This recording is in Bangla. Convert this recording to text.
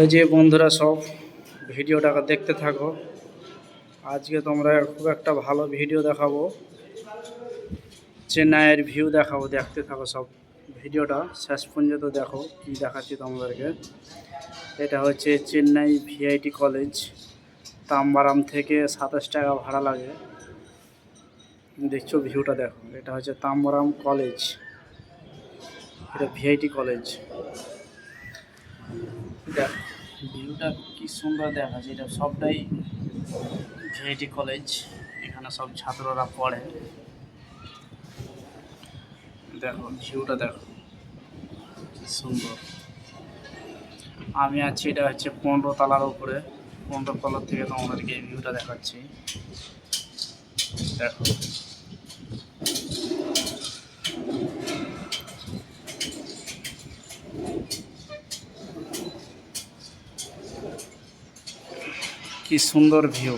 এই যে বন্ধুরা সব ভিডিওটাকে দেখতে থাকো। আজকে তোমরা খুব একটা ভালো ভিডিও দেখাবো, চেন্নাইয়ের ভিউ দেখাবো। দেখতে থাকো সব ভিডিওটা শেষ পর্যন্ত দেখো কি দেখাচ্ছি তোমাদেরকে। এটা হচ্ছে চেন্নাই ভিআইটি কলেজ, তাম্বারাম থেকে 27 টাকা ভাড়া লাগে। দেখছো ভিউটা দেখো, এটা হচ্ছে তাম্বারাম কলেজ, এটা ভিআইটি কলেজ। দেখ ভিউটা কি সুন্দর দেখাচ্ছে, এটা সবটাই ভিআইটি কলেজ। এখানে সব ছাত্ররা পড়ে। দেখো ভিউটা দেখো কি সুন্দর। আমি আছি, এটা হচ্ছে 15 তলার উপরে। 15 তলার থেকে তোমাদেরকে এই ভিউটা দেখাচ্ছি। দেখো কি সুন্দর ভিউ।